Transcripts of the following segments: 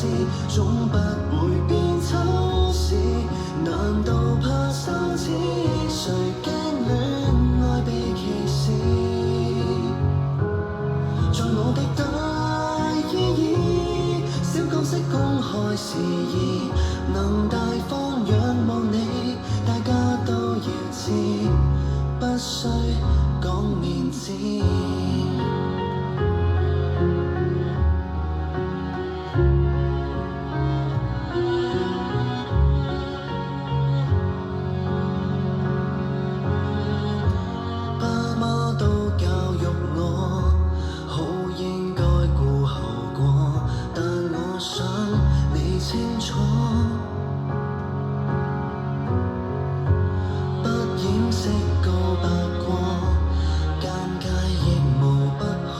事，總不會變醜事。難道怕羞恥？誰驚戀愛被歧視？在我的大意義，小角色公開事宜，能大方仰望你，大家都要知，不需講面子。清楚，不掩飾告白過，尷尬亦無不可，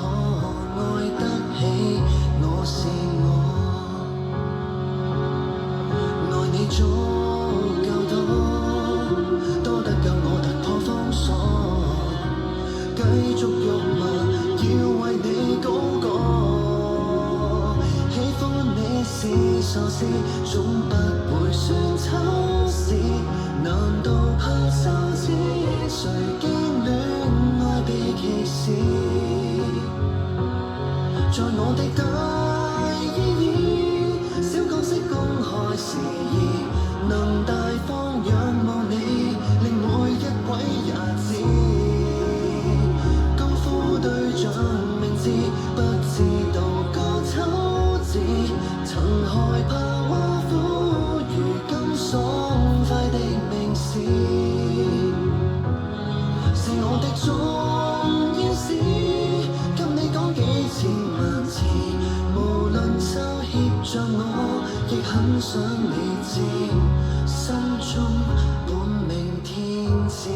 愛得起我是我，愛你足夠多，多得夠我突破封鎖，繼續辱罵，要為你高歌，喜歡你是傻事，總不會算醜事。難道怕羞恥？誰驚戀愛被歧視？在我的大意義，小角色公開事宜，能大方仰望你，令每一位也知。高呼對象名字，不知道個醜字，曾害怕挖苦，如今爽快地明示，是我的重要事，跟你講幾千萬次，無論羞怯着我，亦很想你知，心中本命天子。